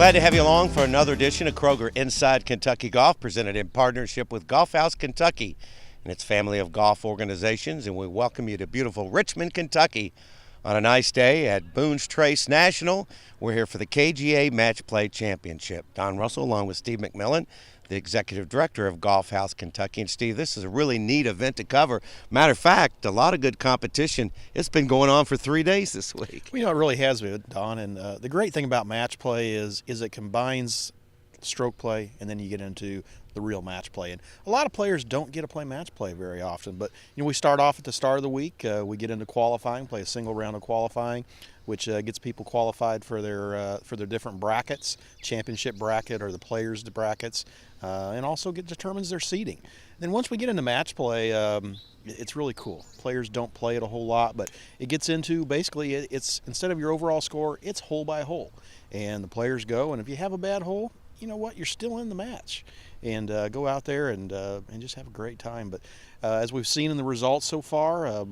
Glad to have you along for another edition of Kroger Inside Kentucky Golf, presented in partnership with Golf House Kentucky and its family of golf organizations. And we welcome you to beautiful Richmond, Kentucky on a nice day at Boone's Trace National. We're here for the KGA Match Play Championship. Don Russell along with Steve McMillan, the executive director of Golf House Kentucky. And Steve, this is a really neat event to cover. Matter of fact, a lot of good competition. It's been going on for 3 days this week. Well, it really has been, Don. And the great thing about match play is it combines stroke play, and then you get into the real match play. And a lot of players don't get to play match play very often. But we start off at the start of the week. We get into qualifying, play a single round of qualifying, which gets people qualified for their different brackets, championship bracket or the players' brackets, and also determines their seeding. Then once we get into match play, it's really cool. Players don't play it a whole lot, but it gets into basically it's instead of your overall score, it's hole by hole, and the players go. And if you have a bad hole, you know what? You're still in the match, and go out there and just have a great time. But as we've seen in the results so far, a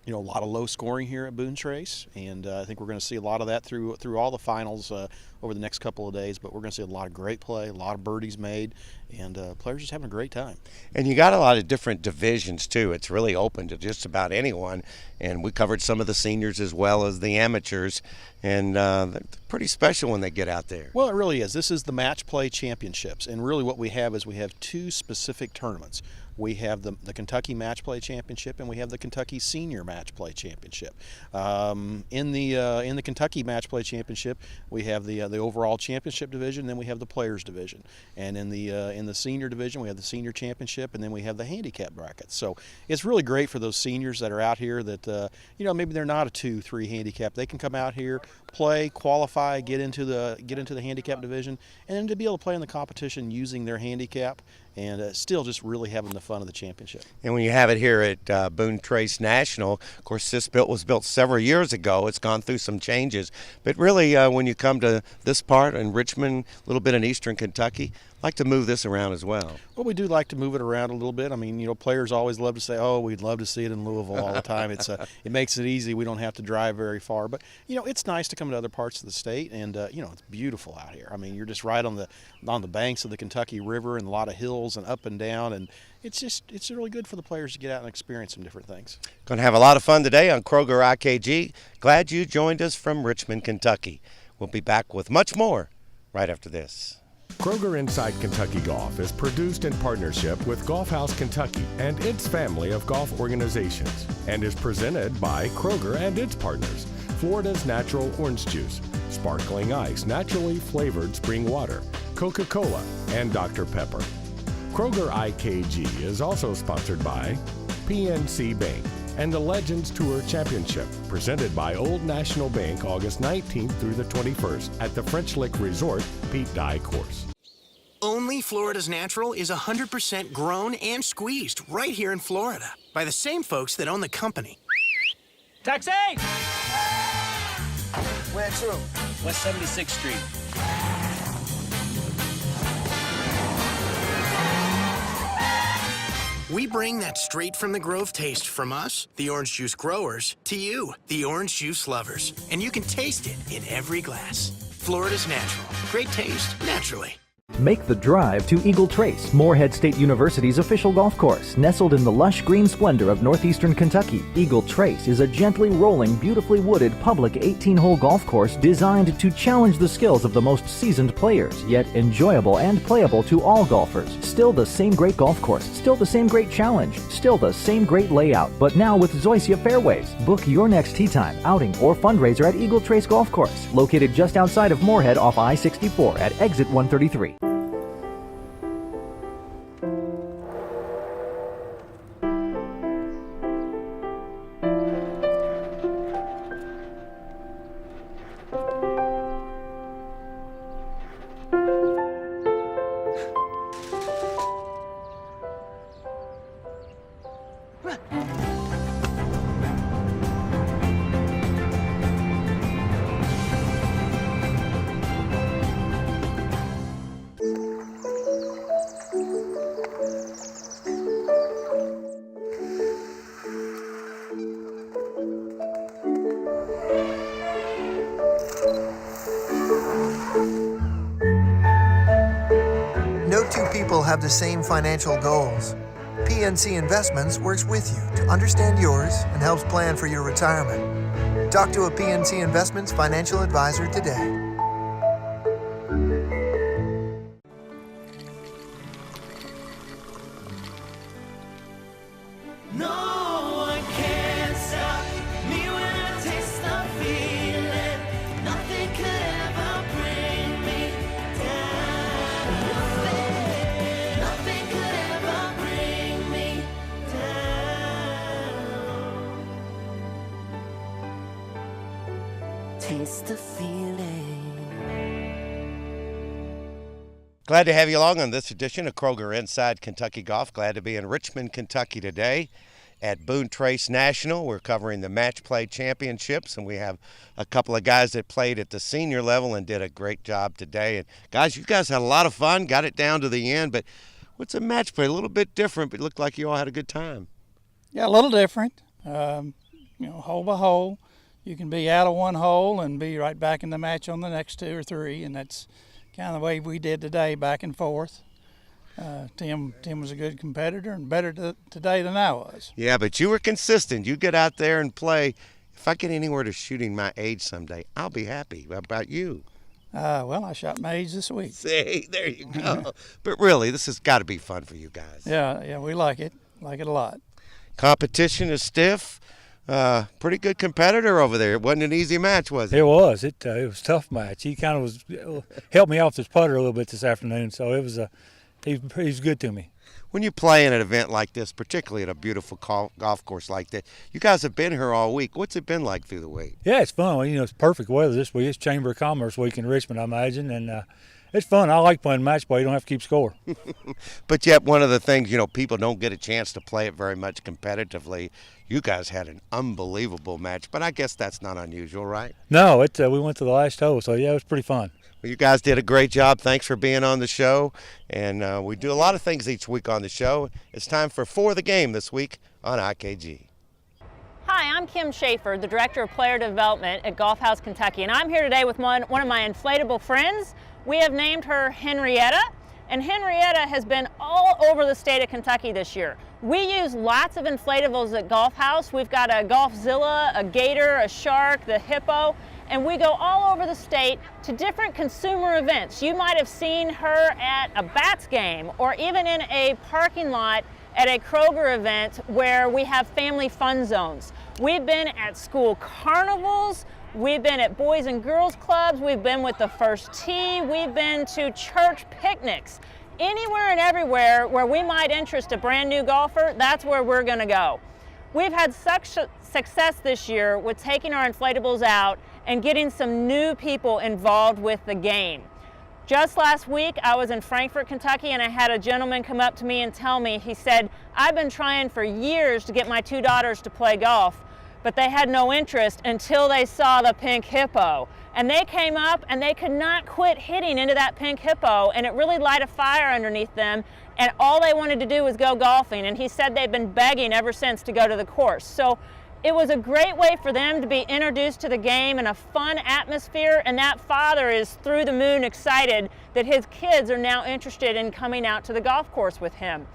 lot of low scoring here at Boone's Trace, and I think we're going to see a lot of that through all the finals over the next couple of days. But we're going to see a lot of great play, a lot of birdies made, and players just having a great time. And you got a lot of different divisions too. It's really open to just about anyone, and we covered some of the seniors as well as the amateurs, and they're pretty special when they get out there. Well, it really is. This is the Match Play Championships, and really what we have is we have two specific tournaments. We have the Kentucky Match Play Championship, and we have the Kentucky Senior Match Play Championship. In the Kentucky Match Play Championship, we have the overall championship division, then we have the players division, and in the senior division, we have the senior championship, and then we have the handicap brackets. So it's really great for those seniors that are out here that maybe they're not a 2-3 handicap. They can come out here, play, qualify, get into the handicap division, and then to be able to play in the competition using their handicap, and still just really having the fun of the championship. And when you have it here at Boone's Trace National, of course, this was built several years ago. It's gone through some changes. But really, when you come to this part in Richmond, a little bit in eastern Kentucky, like to move this around as well. Well, we do like to move it around a little bit. I mean, players always love to say, "Oh, we'd love to see it in Louisville all the time." It makes it easy. We don't have to drive very far. But it's nice to come to other parts of the state, and it's beautiful out here. I mean, you're just right on the banks of the Kentucky River, and a lot of hills and up and down, and it's really good for the players to get out and experience some different things. Going to have a lot of fun today on Kroger IKG. Glad you joined us from Richmond, Kentucky. We'll be back with much more right after this. Kroger Inside Kentucky Golf is produced in partnership with Golf House Kentucky and its family of golf organizations, and is presented by Kroger and its partners, Florida's Natural Orange Juice, Sparkling Ice Naturally Flavored Spring Water, Coca-Cola, and Dr. Pepper. Kroger IKG is also sponsored by PNC Bank and the Legends Tour Championship, presented by Old National Bank August 19th through the 21st at the French Lick Resort Pete Dye Course. Only Florida's Natural is 100% grown and squeezed right here in Florida by the same folks that own the company. Taxi! Where to? West 76th Street. We bring that straight from the grove taste from us, the orange juice growers, to you, the orange juice lovers. And you can taste it in every glass. Florida's Natural. Great taste, naturally. Make the drive to Eagle Trace, Morehead State University's official golf course. Nestled in the lush green splendor of northeastern Kentucky, Eagle Trace is a gently rolling, beautifully wooded public 18-hole golf course designed to challenge the skills of the most seasoned players, yet enjoyable and playable to all golfers. Still the same great golf course, still the same great challenge, still the same great layout, but now with Zoysia fairways. Book your next tee time, outing, or fundraiser at Eagle Trace Golf Course, located just outside of Morehead off I-64 at exit 133. people have the same financial goals. PNC Investments works with you to understand yours and helps plan for your retirement. Talk to a PNC Investments financial advisor today. Taste the feeling. Glad to have you along on this edition of Kroger Inside Kentucky Golf. Glad to be in Richmond, Kentucky today at Boone Trace National. We're covering the Match Play Championships, and we have a couple of guys that played at the senior level and did a great job today. And guys, you guys had a lot of fun, got it down to the end, but what's a match play? A little bit different, but it looked like you all had a good time. Yeah, a little different. Hole by hole. You can be out of one hole and be right back in the match on the next two or three, and that's kind of the way we did today, back and forth. Tim was a good competitor and better today than I was. Yeah, but you were consistent. You get out there and play. If I get anywhere to shooting my age someday, I'll be happy. How about you? Well, I shot my age this week. See, there you go. But really, this has got to be fun for you guys. Yeah, we like it a lot. Competition is stiff. Pretty good competitor over there. It wasn't an easy match, was it? It was. It was a tough match. He kind of helped me off this putter a little bit this afternoon, so it was he was good to me. When you play in an event like this, particularly at a beautiful golf course like that, you guys have been here all week. What's it been like through the week? Yeah, it's fun. Well, it's perfect weather this week. It's Chamber of Commerce week in Richmond, I imagine, and it's fun. I like playing match play. You don't have to keep score. But yet one of the things, people don't get a chance to play it very much competitively. You guys had an unbelievable match, but I guess that's not unusual, right? No, we went to the last hole, so yeah, it was pretty fun. Well, you guys did a great job. Thanks for being on the show. And we do a lot of things each week on the show. It's time for the Game this week on IKG. Hi, I'm Kim Schaefer, the Director of Player Development at Golf House Kentucky, and I'm here today with one of my inflatable friends. We have named her Henrietta, and Henrietta has been all over the state of Kentucky this year. We use lots of inflatables at Golf House. We've got a Golfzilla, a Gator, a Shark, the Hippo, and we go all over the state to different consumer events. You might have seen her at a Bats game or even in a parking lot at a Kroger event where we have family fun zones. We've been at school carnivals, we've been at Boys and Girls Clubs, we've been with the First Tee, we've been to church picnics. Anywhere and everywhere where we might interest a brand new golfer, that's where we're gonna go. We've had such success this year with taking our inflatables out and getting some new people involved with the game. Just last week, I was in Frankfort, Kentucky, and I had a gentleman come up to me and tell me, he said, I've been trying for years to get my two daughters to play golf, but they had no interest until they saw the pink hippo. And they came up and they could not quit hitting into that pink hippo, and it really lit a fire underneath them, and all they wanted to do was go golfing. And he said they've been begging ever since to go to the course. So it was a great way for them to be introduced to the game in a fun atmosphere, and that father is through the moon excited that his kids are now interested in coming out to the golf course with him.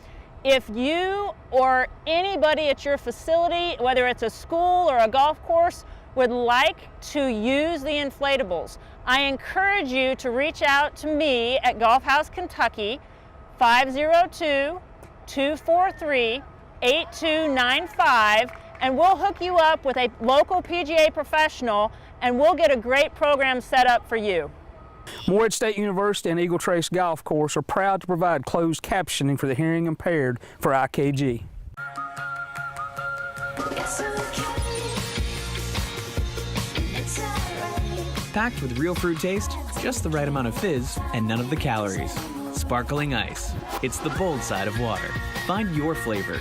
If you or anybody at your facility, whether it's a school or a golf course, would like to use the inflatables, I encourage you to reach out to me at Golf House Kentucky, 502-243-8295, and we'll hook you up with a local PGA professional, and we'll get a great program set up for you. Morehead State University and Eagle Trace Golf Course are proud to provide closed captioning for the hearing impaired for IKG. Packed with real fruit taste, just the right amount of fizz, and none of the calories. Sparkling ice. It's the bold side of water. Find your flavor.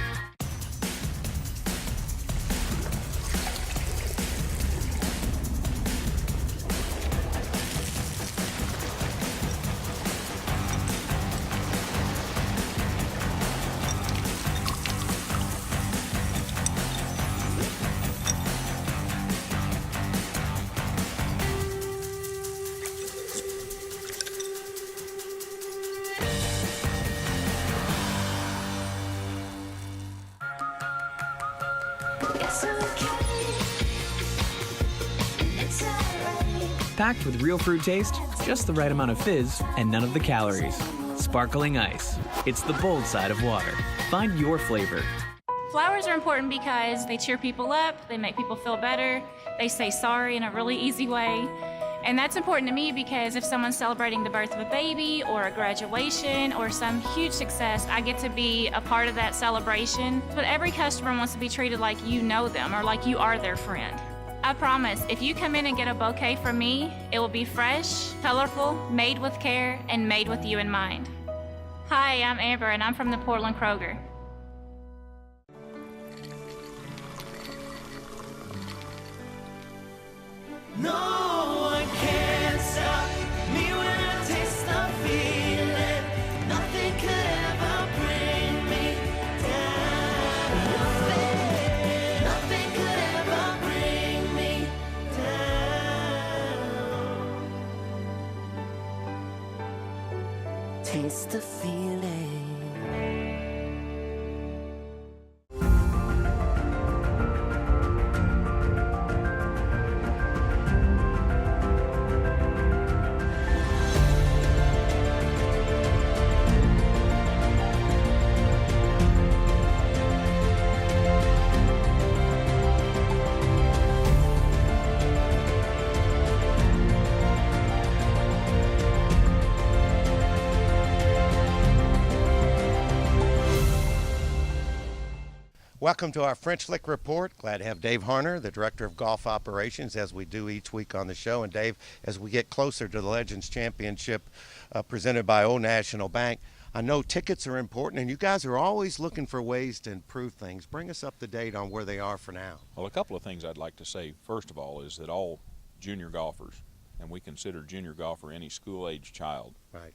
It's okay. It's alright. Packed with real fruit taste, just the right amount of fizz, and none of the calories. Sparkling ice. It's the bold side of water. Find your flavor. Flowers are important because they cheer people up, they make people feel better, they say sorry in a really easy way. And that's important to me because if someone's celebrating the birth of a baby or a graduation or some huge success, I get to be a part of that celebration. But every customer wants to be treated like you know them or like you are their friend. I promise, if you come in and get a bouquet from me, it will be fresh, colorful, made with care, and made with you in mind. Hi, I'm Amber, and I'm from the Portland Kroger. No one can stop me when I taste the feeling. Nothing could ever bring me down. Nothing could ever bring me down. Taste the feeling. Welcome to our French Lick Report. Glad to have Dave Harner, the Director of Golf Operations, as we do each week on the show. And Dave, as we get closer to the Legends Championship presented by Old National Bank, I know tickets are important, and you guys are always looking for ways to improve things. Bring us up to date on where they are for now. Well, a couple of things I'd like to say, first of all, is that all junior golfers, and we consider junior golfer any school-age child, right,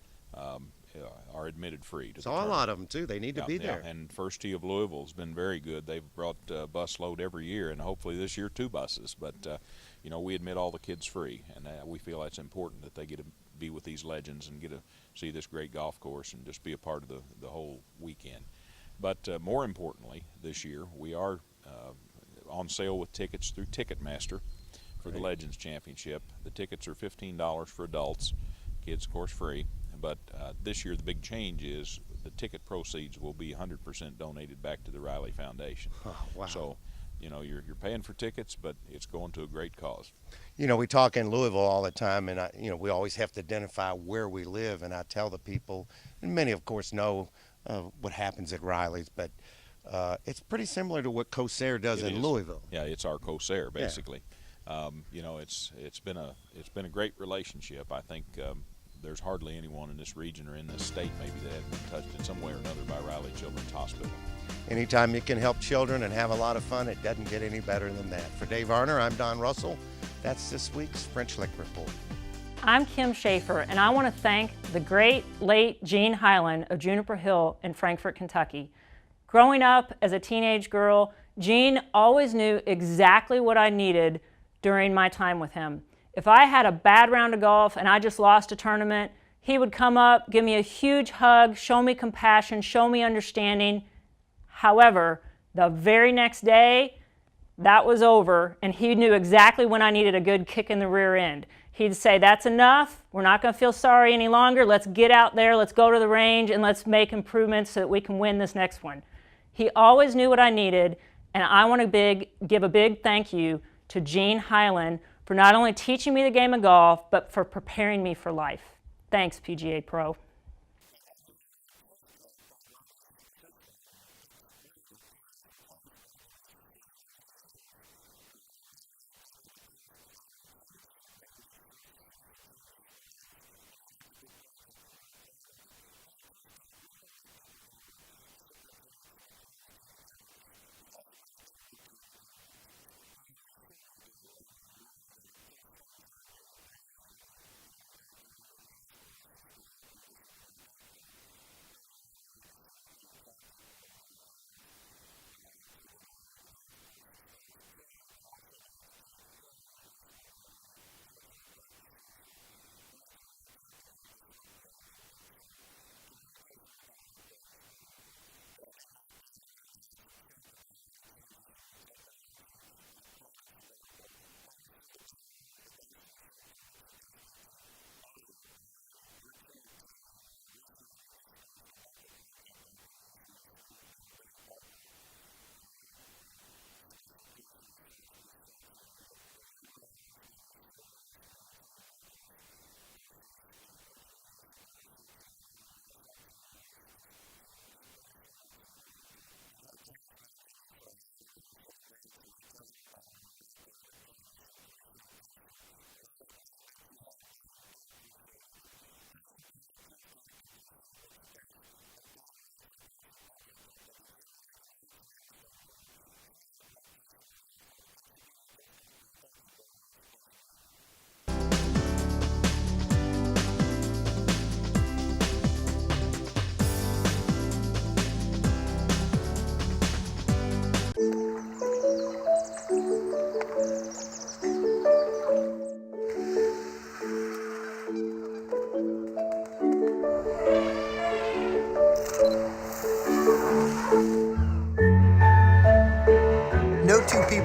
are admitted free to so the a tournament. lot of them, too. They need to be there. And First Tee of Louisville has been very good. They've brought a bus load every year, and hopefully this year 2 buses. But, you know, we admit all the kids free, and we feel that's important that they get to be with these legends and get to see this great golf course and just be a part of the whole weekend. But more importantly, this year we are on sale with tickets through Ticketmaster for the Legends Championship. The tickets are $15 for adults, kids, of course, free. But this year the big change is the ticket proceeds will be 100% donated back to the Riley Foundation. Oh, wow. So, you know, you're paying for tickets, but it's going to a great cause. You know, we talk in Louisville all the time, and you know, we always have to identify where we live. And I tell the people, and many, of course, know what happens at Riley's, but it's pretty similar to what Corsair does in Louisville. Yeah, it's our Corsair basically. Yeah. You know, it's been a great relationship. I think there's hardly anyone in this region or in this state maybe that hasn't been touched in some way or another by Riley Children's Hospital. Anytime you can help children and have a lot of fun, it doesn't get any better than that. For Dave Harner, I'm Don Russell. That's this week's French Lick Report. I'm Kim Schaefer, and I want to thank the great late Gene Highland of Juniper Hill in Frankfort, Kentucky. Growing up as a teenage girl, Gene always knew exactly what I needed during my time with him. If I had a bad round of golf and I just lost a tournament, he would come up, give me a huge hug, show me compassion, show me understanding. However, the very next day, that was over, and he knew exactly when I needed a good kick in the rear end. He'd say, that's enough, we're not going to feel sorry any longer, let's get out there, let's go to the range, and let's make improvements so that we can win this next one. He always knew what I needed, and I want to give a big thank you to Gene Highland for not only teaching me the game of golf, but for preparing me for life. Thanks, PGA Pro.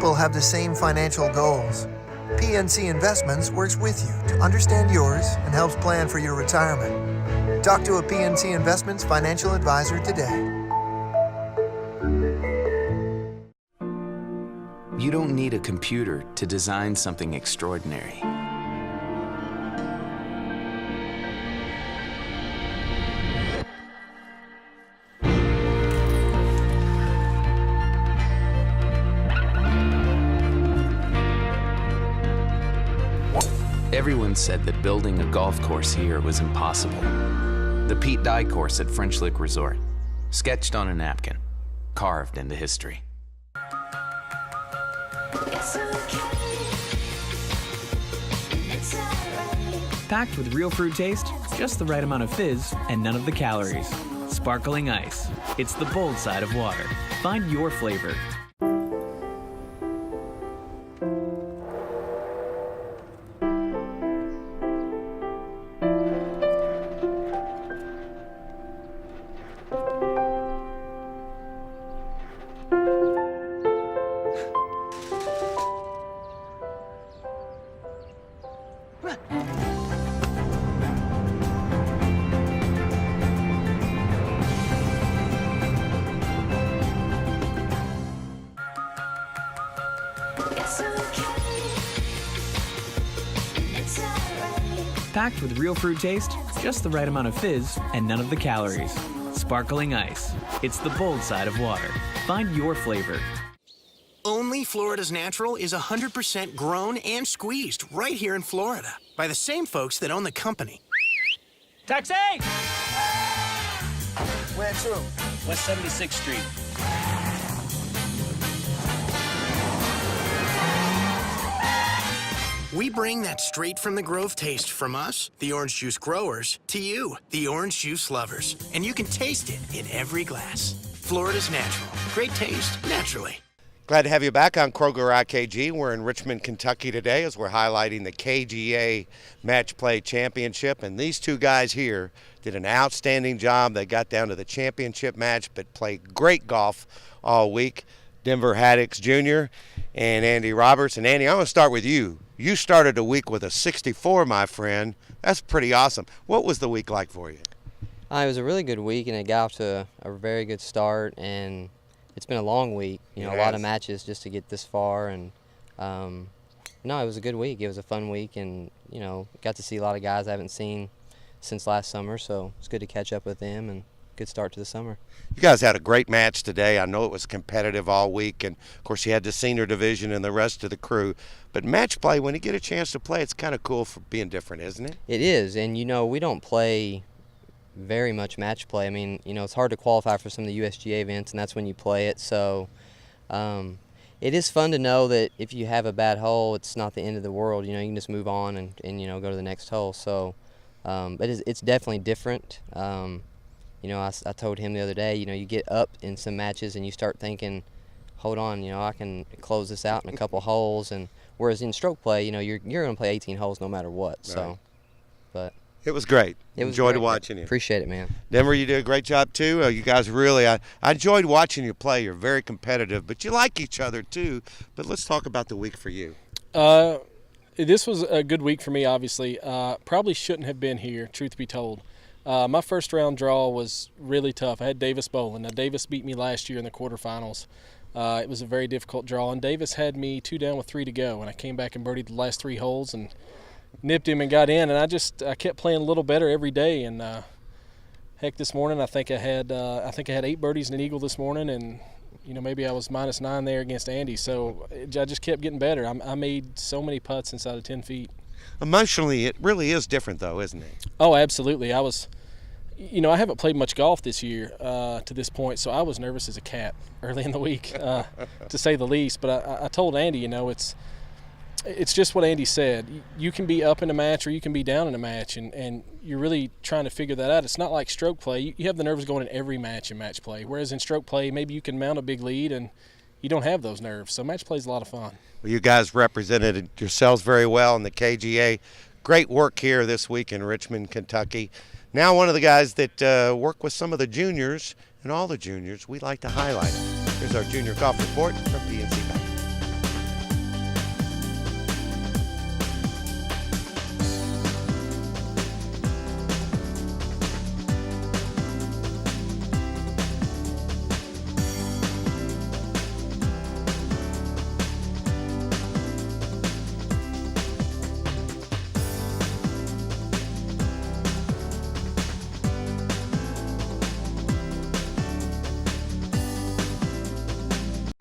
people have the same financial goals. PNC Investments works with you to understand yours and helps plan for your retirement. Talk to a PNC Investments financial advisor today. You don't need a computer to design something extraordinary. Everyone said that building a golf course here was impossible. The Pete Dye course at French Lick Resort, sketched on a napkin, carved into history. Packed with real fruit taste, just the right amount of fizz, and none of the calories. Sparkling ice. It's the bold side of water. Find your flavor. Packed with real fruit taste, just the right amount of fizz, and none of the calories. Sparkling ice. It's the bold side of water. Find your flavor. Only Florida's Natural is 100% grown and squeezed right here in Florida by the same folks that own the company. Taxi! Where to? West 76th Street. We bring that straight from the Grove taste from us, the orange juice growers, to you, the orange juice lovers. And you can taste it in every glass. Florida's Natural. Great taste, naturally. Glad to have you back on Kroger IKG. We're in Richmond, Kentucky today as we're highlighting the KGA Match Play Championship. And these two guys here did an outstanding job. They got down to the championship match but played great golf all week. Denver Haddix Jr. and Andy Roberts. And Andy, I'm going to start with you. You started the week with a 64, my friend. That's pretty awesome. What was the week like for you? It was a really good week, and it got off to a very good start. And it's been a long week. You know, a lot of matches just to get this far. And no, it was a good week. It was a fun week, and you know, got to see a lot of guys I haven't seen since last summer. So it's good to catch up with them, and good start to the summer. You guys had a great match today. I know it was competitive all week, and of course you had the senior division and the rest of the crew. But match play, when you get a chance to play, it's kind of cool for being different, isn't it? It is, and you know, we don't play very much match play. I mean, you know, it's hard to qualify for some of the USGA events, and that's when you play it. So it is fun to know that if you have a bad hole, it's not the end of the world. You know, you can just move on and you know, go to the next hole. So but it's definitely different. You know, I told him the other day, you know, you get up in some matches and you start thinking, hold on, you know, I can close this out in a couple holes. And whereas in stroke play, you know, you're going to play 18 holes no matter what. Right. So, but it was great. Enjoyed watching you. Appreciate it, man. Denver, you did a great job too. You guys really, I enjoyed watching you play. You're very competitive, but you like each other too. But let's talk about the week for you. This was a good week for me, obviously. Probably shouldn't have been here, truth be told. My first round draw was really tough. I had Davis bowling. Now, Davis beat me last year in the quarterfinals. It was a very difficult draw, and Davis had me 2 down with 3 to go, and I came back and birdied the last 3 holes and nipped him and got in. And I kept playing a little better every day. And heck, this morning I think I had 8 birdies and an eagle this morning, and you know, maybe I was -9 there against Andy. So I just kept getting better. I made so many putts inside of 10 feet. Emotionally, it really is different, though, isn't it? Oh, absolutely. You know, I haven't played much golf this year to this point, so I was nervous as a cat early in the week, to say the least. But I told Andy, you know, it's just what Andy said. You can be up in a match or you can be down in a match, and you're really trying to figure that out. It's not like stroke play. You have the nerves going in every match in match play, whereas in stroke play, maybe you can mount a big lead and you don't have those nerves. So match play is a lot of fun. Well, you guys represented yourselves very well in the KGA. Great work here this week in Richmond, Kentucky. Now one of the guys that work with some of the juniors and all the juniors, we like to highlight. Here's our junior golf report from PNC Bank.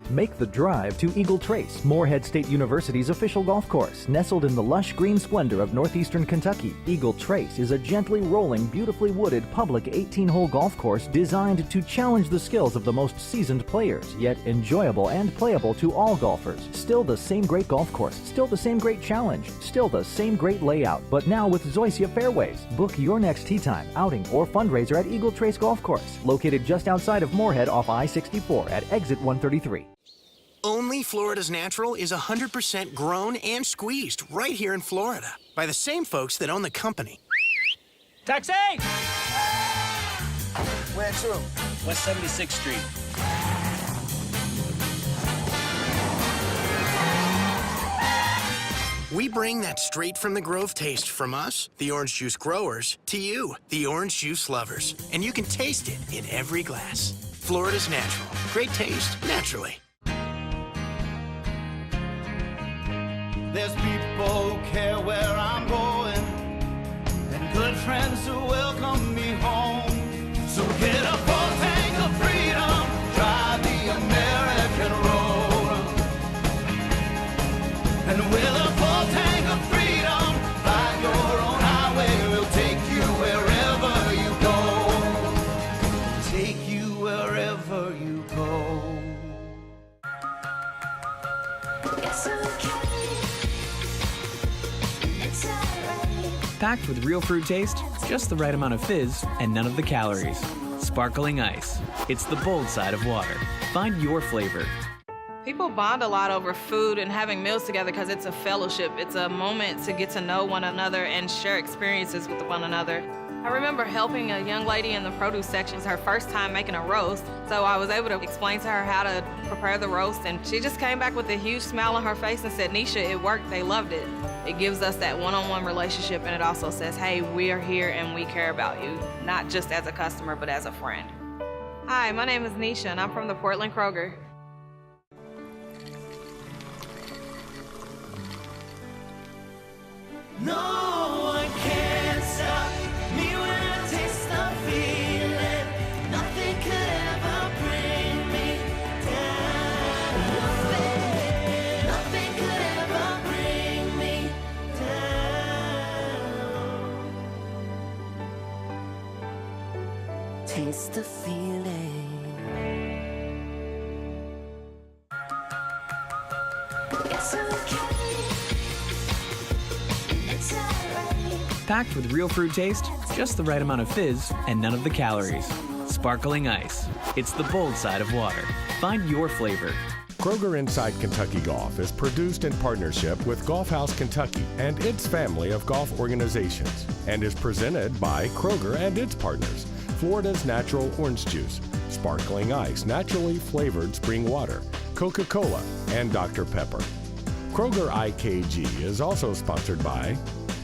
Make the drive to Eagle Trace, Morehead State University's official golf course. Nestled in the lush green splendor of northeastern Kentucky, Eagle Trace is a gently rolling, beautifully wooded public 18-hole golf course designed to challenge the skills of the most seasoned players, yet enjoyable and playable to all golfers. Still the same great golf course, still the same great challenge, still the same great layout, but now with Zoysia fairways. Book your next tee time, outing, or fundraiser at Eagle Trace Golf Course, located just outside of Morehead off I-64 at exit 133. Only Florida's Natural is 100% grown and squeezed right here in Florida by the same folks that own the company. Taxi! Where to? West 76th Street. We bring that straight from the Grove taste from us, the orange juice growers, to you, the orange juice lovers. And you can taste it in every glass. Florida's Natural. Great taste, naturally. There's people who care where I'm going, and good friends who welcome me home. So get a full tank of freedom, drive the American road. And with a full tank of freedom, find your own highway. We'll take you wherever you go. Take you wherever you go. It's okay. Packed with real fruit taste, just the right amount of fizz, and none of the calories. Sparkling ice. It's the bold side of water. Find your flavor. People bond a lot over food and having meals together because it's a fellowship. It's a moment to get to know one another and share experiences with one another. I remember helping a young lady in the produce section. It's her first time making a roast, so I was able to explain to her how to prepare the roast, and she just came back with a huge smile on her face and said, Nisha, it worked, they loved it. It gives us that one-on-one relationship, and it also says, hey, we are here and we care about you, not just as a customer, but as a friend. Hi, my name is Nisha, and I'm from the Portland Kroger. No one can stop me when I taste the feeling. Nothing could ever bring me down. Nothing could ever bring me down. Taste the feeling. It's okay. Packed with real fruit taste, just the right amount of fizz, and none of the calories. Sparkling ice. It's the bold side of water. Find your flavor. Kroger Inside Kentucky Golf is produced in partnership with Golf House Kentucky and its family of golf organizations, and is presented by Kroger and its partners, Florida's Natural Orange Juice, Sparkling Ice Naturally Flavored Spring Water, Coca-Cola, and Dr. Pepper. Kroger IKG is also sponsored by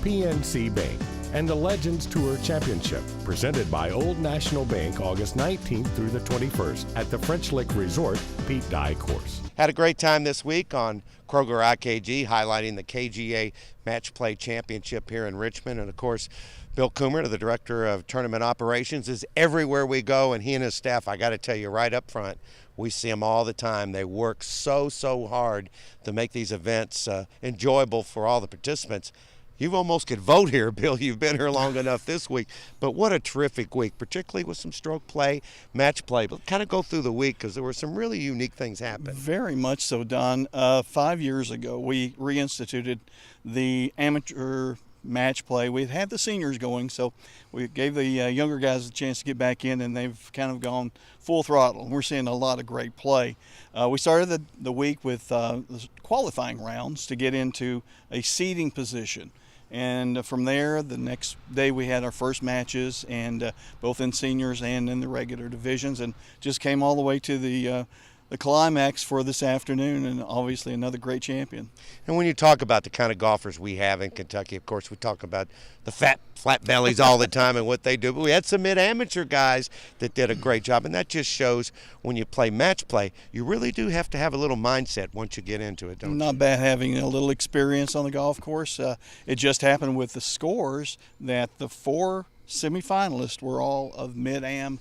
PNC Bank and the Legends Tour Championship, presented by Old National Bank August 19th through the 21st at the French Lick Resort Pete Dye Course. Had a great time this week on Kroger IKG, highlighting the KGA Match Play Championship here in Richmond. And of course, Bill Coomer, the Director of Tournament Operations, is everywhere we go, and he and his staff, I got to tell you right up front, we see them all the time. They work so hard to make these events enjoyable for all the participants. You almost could vote here, Bill. You've been here long enough this week. But what a terrific week, particularly with some stroke play, match play. But kind of go through the week because there were some really unique things happening. Very much so, Don. 5 years ago, we reinstituted the amateur match play. We've had the seniors going, so we gave the younger guys a chance to get back in, and they've kind of gone full throttle. We're seeing a lot of great play. We started the week with the qualifying rounds to get into a seeding position. And from there, the next day we had our first matches, and both in seniors and in the regular divisions, and just came all the way to the climax for this afternoon, and obviously another great champion. And when you talk about the kind of golfers we have in Kentucky, of course, we talk about the flat bellies all the time and what they do, but we had some mid-amateur guys that did a great job, and that just shows when you play match play, you really do have to have a little mindset once you get into it, don't you? Not bad having a little experience on the golf course. It just happened with the scores that the 4 semifinalists were all of mid-am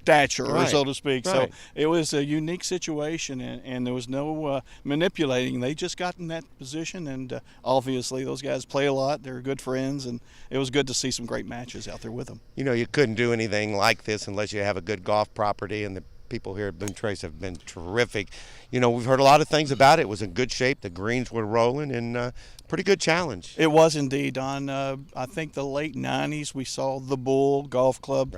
stature, Right. so to speak. Right. So it was a unique situation, and there was no manipulating. They just got in that position, and obviously those guys play a lot. They're good friends, and it was good to see some great matches out there with them. You know, you couldn't do anything like this unless you have a good golf property, and the people here at Boone Trace have been terrific. You know, we've heard a lot of things about it. It was in good shape. The greens were rolling, and pretty good challenge. It was indeed, Don. I think the late 90s we saw the Bull Golf Club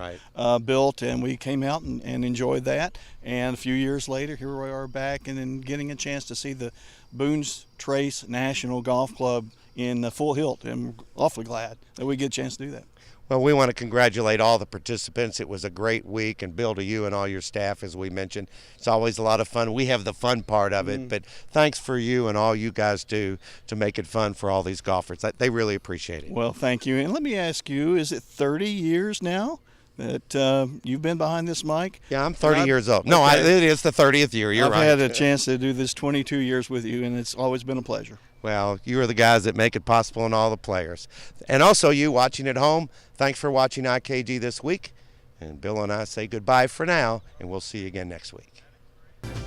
built, and we came out and enjoyed that. And a few years later, here we are back and then getting a chance to see the Boone Trace National Golf Club in full hilt. I'm awfully glad that we get a chance to do that. Well, we want to congratulate all the participants. It was a great week, and Bill, to you and all your staff, as we mentioned. It's always a lot of fun. We have the fun part of it, but thanks for you and all you guys do to make it fun for all these golfers. They really appreciate it. Well, thank you. And let me ask you, is it 30 years now that you've been behind this mic? Yeah, I'm 30 years old. No, it is the 30th year. You're right. I've had a chance to do this 22 years with you, and it's always been a pleasure. Well, you are the guys that make it possible, and all the players. And also you watching at home, thanks for watching IKG this week. And Bill and I say goodbye for now, and we'll see you again next week.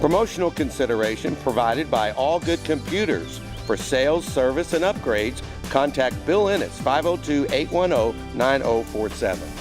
Promotional consideration provided by All Good Computers. For sales, service, and upgrades, contact Bill Ennis, 502-810-9047.